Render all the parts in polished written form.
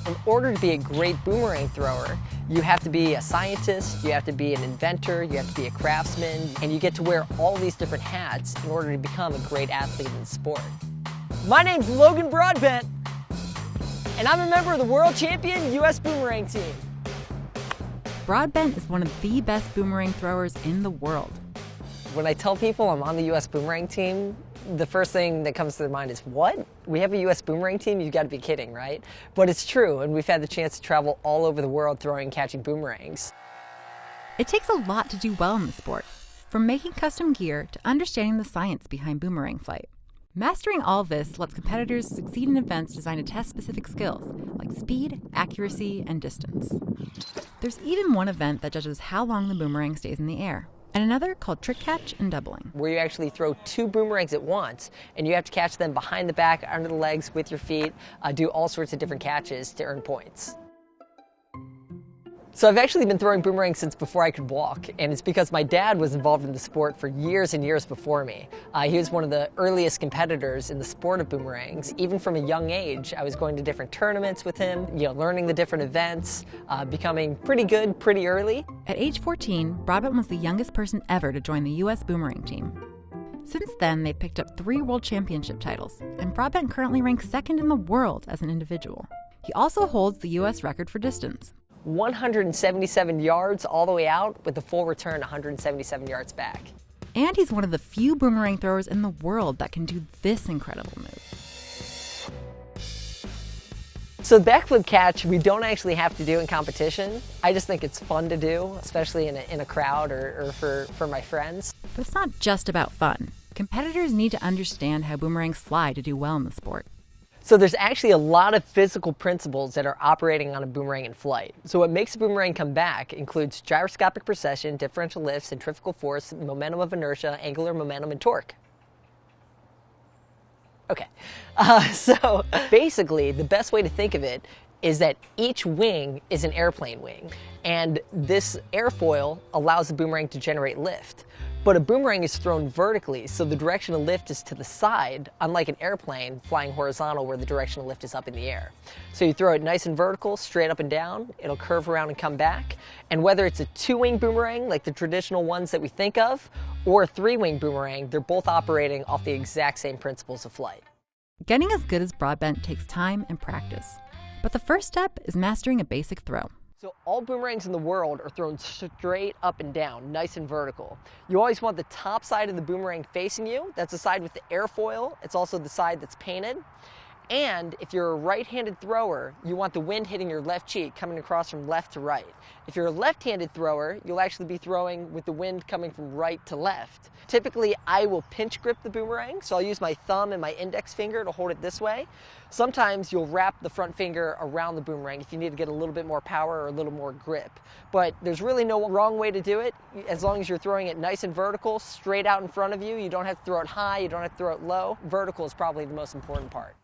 In order to be a great boomerang thrower, you have to be a scientist, you have to be an inventor, you have to be a craftsman, and you get to wear all these different hats in order to become a great athlete in the sport. My name's Logan Broadbent, and I'm a member of the world champion U.S. Boomerang team. Broadbent is one of the best boomerang throwers in the world. When I tell people I'm on the U.S. Boomerang team, the first thing that comes to their mind is, what? We have a U.S. Boomerang team? You've got to be kidding, right? But it's true, and we've had the chance to travel all over the world throwing and catching boomerangs. It takes a lot to do well in the sport, from making custom gear to understanding the science behind Boomerang Flight. Mastering all this lets competitors succeed in events designed to test specific skills, like speed, accuracy, and distance. There's even one event that judges how long the boomerang stays in the air, and another called trick catch and doubling, where you actually throw two boomerangs at once, and you have to catch them behind the back, under the legs, with your feet, do all sorts of different catches to earn points. So I've actually been throwing boomerangs since before I could walk, and it's because my dad was involved in the sport for years and years before me. He was one of the earliest competitors in the sport of boomerangs. Even from a young age, I was going to different tournaments with him, learning the different events, becoming pretty good pretty early. At age 14, Broadbent was the youngest person ever to join the U.S. Boomerang team. Since then, they've picked up 3 world championship titles, and Broadbent currently ranks second in the world as an individual. He also holds the U.S. record for distance. 177 yards all the way out, with the full return 177 yards back. And he's one of the few boomerang throwers in the world that can do this incredible move. So the backflip catch, we don't actually have to do in competition. I just think it's fun to do, especially in a crowd or for my friends. But it's not just about fun. Competitors need to understand how boomerangs fly to do well in the sport. So there's actually a lot of physical principles that are operating on a boomerang in flight. So what makes a boomerang come back includes gyroscopic precession, differential lift, centrifugal force, momentum of inertia, angular momentum, and torque. Okay, so basically the best way to think of it is that each wing is an airplane wing, and this airfoil allows the boomerang to generate lift. But a boomerang is thrown vertically, so the direction of lift is to the side, unlike an airplane flying horizontal where the direction of lift is up in the air. So you throw it nice and vertical, straight up and down, it'll curve around and come back. And whether it's a 2-wing boomerang, like the traditional ones that we think of, or a 3-wing boomerang, they're both operating off the exact same principles of flight. Getting as good as Broadbent takes time and practice. But the first step is mastering a basic throw. So all boomerangs in the world are thrown straight up and down, nice and vertical. You always want the top side of the boomerang facing you. That's the side with the airfoil. It's also the side that's painted. And if you're a right-handed thrower, you want the wind hitting your left cheek, coming across from left to right. If you're a left-handed thrower, you'll actually be throwing with the wind coming from right to left. Typically, I will pinch grip the boomerang, so I'll use my thumb and my index finger to hold it this way. Sometimes you'll wrap the front finger around the boomerang if you need to get a little bit more power or a little more grip. But there's really no wrong way to do it. As long as you're throwing it nice and vertical, straight out in front of you, you don't have to throw it high, you don't have to throw it low. Vertical is probably the most important part.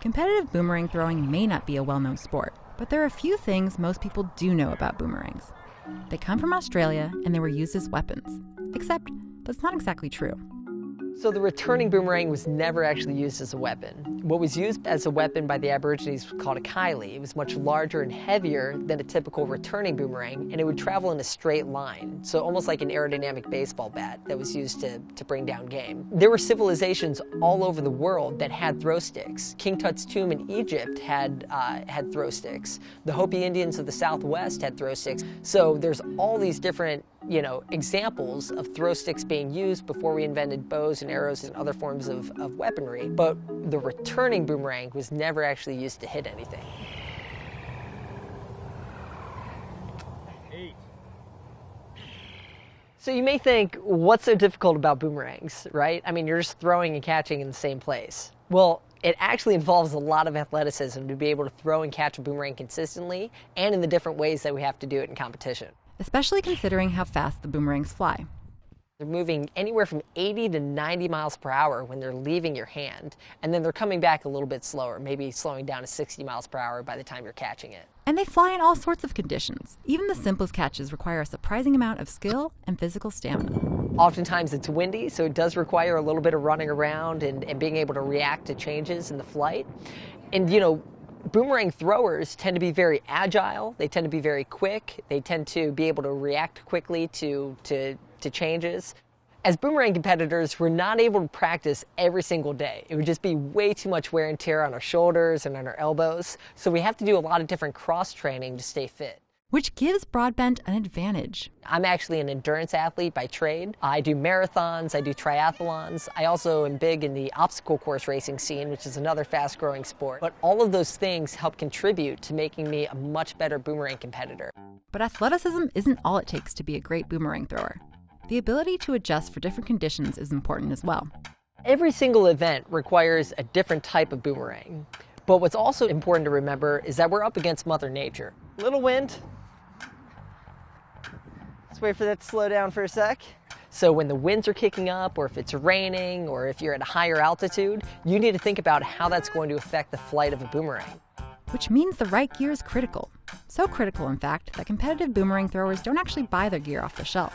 Competitive boomerang throwing may not be a well-known sport, but there are a few things most people do know about boomerangs. They come from Australia and they were used as weapons, except that's not exactly true. So the returning boomerang was never actually used as a weapon. What was used as a weapon by the Aborigines was called a kylie. It was much larger and heavier than a typical returning boomerang, and it would travel in a straight line, so almost like an aerodynamic baseball bat that was used to bring down game. There were civilizations all over the world that had throw sticks. King Tut's tomb in Egypt had throw sticks. The Hopi Indians of the Southwest had throw sticks. So there's all these different examples of throw sticks being used before we invented bows and arrows and other forms of weaponry. But the returning boomerang was never actually used to hit anything. 8. So you may think, what's so difficult about boomerangs, right? I mean, you're just throwing and catching in the same place. Well, it actually involves a lot of athleticism to be able to throw and catch a boomerang consistently and in the different ways that we have to do it in competition. Especially considering how fast the boomerangs fly. They're moving anywhere from 80 to 90 miles per hour when they're leaving your hand, and then they're coming back a little bit slower, maybe slowing down to 60 miles per hour by the time you're catching it. And they fly in all sorts of conditions. Even the simplest catches require a surprising amount of skill and physical stamina. Oftentimes it's windy, so it does require a little bit of running around and being able to react to changes in the flight. And boomerang throwers tend to be very agile, they tend to be very quick, they tend to be able to react quickly to changes. As boomerang competitors, we're not able to practice every single day. It would just be way too much wear and tear on our shoulders and on our elbows, so we have to do a lot of different cross-training to stay fit. Which gives Broadbent an advantage. I'm actually an endurance athlete by trade. I do marathons, I do triathlons. I also am big in the obstacle course racing scene, which is another fast-growing sport. But all of those things help contribute to making me a much better boomerang competitor. But athleticism isn't all it takes to be a great boomerang thrower. The ability to adjust for different conditions is important as well. Every single event requires a different type of boomerang. But what's also important to remember is that we're up against Mother Nature. Little wind. Let's wait for that to slow down for a sec. So when the winds are kicking up, or if it's raining, or if you're at a higher altitude, you need to think about how that's going to affect the flight of a boomerang. Which means the right gear is critical. So critical, in fact, that competitive boomerang throwers don't actually buy their gear off the shelf.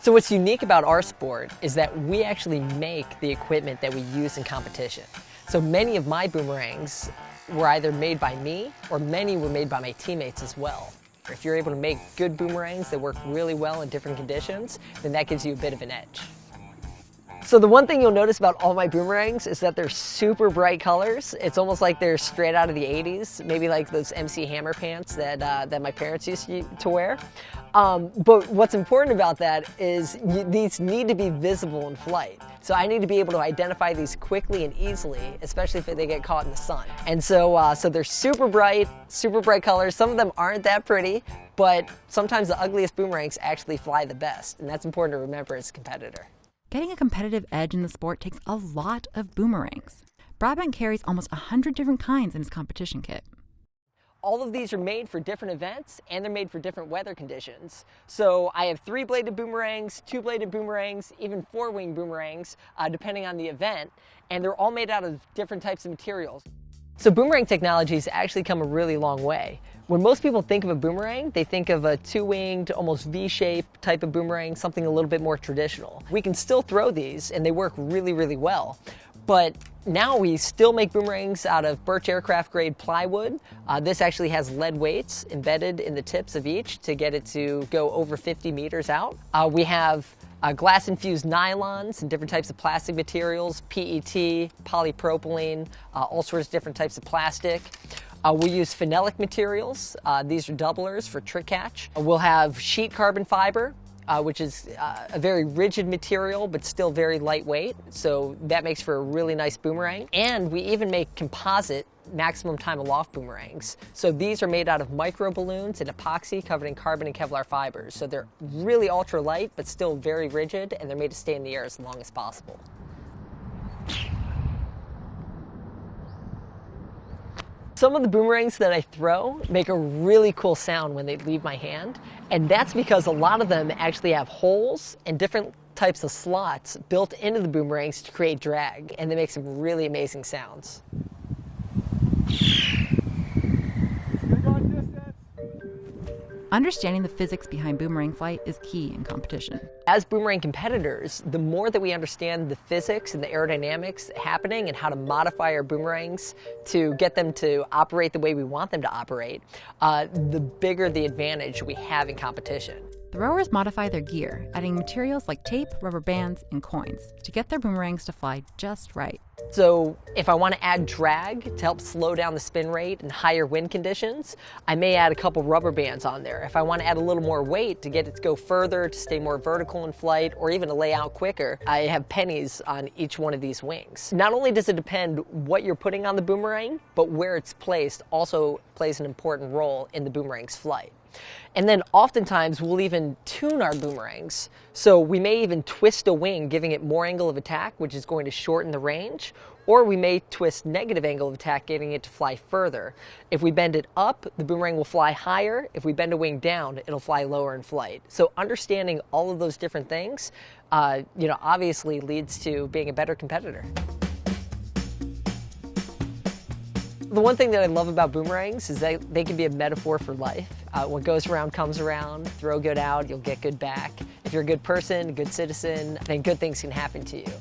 So what's unique about our sport is that we actually make the equipment that we use in competition. So many of my boomerangs were either made by me, or many were made by my teammates as well. If you're able to make good boomerangs that work really well in different conditions, then that gives you a bit of an edge. So the one thing you'll notice about all my boomerangs is that they're super bright colors. It's almost like they're straight out of the 80s, maybe like those MC Hammer pants that my parents used to wear. But what's important about that is these need to be visible in flight. So I need to be able to identify these quickly and easily, especially if they get caught in the sun. And so they're super bright colors. Some of them aren't that pretty, but sometimes the ugliest boomerangs actually fly the best, and that's important to remember as a competitor. Getting a competitive edge in the sport takes a lot of boomerangs. Broadbent carries almost 100 different kinds in his competition kit. All of these are made for different events, and they're made for different weather conditions. So I have 3-bladed boomerangs, 2-bladed boomerangs, even 4-wing boomerangs, depending on the event, and they're all made out of different types of materials. So boomerang technology has actually come a really long way. When most people think of a boomerang, they think of a 2-winged, almost V-shaped type of boomerang, something a little bit more traditional. We can still throw these, and they work really, really well. But now we still make boomerangs out of birch aircraft grade plywood. This actually has lead weights embedded in the tips of each to get it to go over 50 meters out. We have glass-infused nylons and different types of plastic materials, PET, polypropylene, all sorts of different types of plastic. We use phenolic materials. These are doublers for trick catch. We'll have sheet carbon fiber, which is a very rigid material, but still very lightweight. So that makes for a really nice boomerang. And we even make composite maximum time aloft boomerangs. So these are made out of micro balloons and epoxy covered in carbon and Kevlar fibers. So they're really ultra light, but still very rigid, and they're made to stay in the air as long as possible. Some of the boomerangs that I throw make a really cool sound when they leave my hand, and that's because a lot of them actually have holes and different types of slots built into the boomerangs to create drag, and they make some really amazing sounds. Understanding the physics behind boomerang flight is key in competition. As boomerang competitors, the more that we understand the physics and the aerodynamics happening and how to modify our boomerangs to get them to operate the way we want them to operate, the bigger the advantage we have in competition. Throwers modify their gear, adding materials like tape, rubber bands, and coins to get their boomerangs to fly just right. So if I want to add drag to help slow down the spin rate in higher wind conditions, I may add a couple rubber bands on there. If I want to add a little more weight to get it to go further, to stay more vertical in flight, or even to lay out quicker, I have pennies on each one of these wings. Not only does it depend what you're putting on the boomerang, but where it's placed also plays an important role in the boomerang's flight. And then oftentimes we'll even tune our boomerangs. So we may even twist a wing, giving it more angle of attack, which is going to shorten the range, or we may twist negative angle of attack, getting it to fly further. If we bend it up, the boomerang will fly higher. If we bend a wing down, it'll fly lower in flight. So understanding all of those different things, obviously leads to being a better competitor. The one thing that I love about boomerangs is that they can be a metaphor for life. What goes around comes around. Throw good out, you'll get good back. If you're a good person, a good citizen, then good things can happen to you.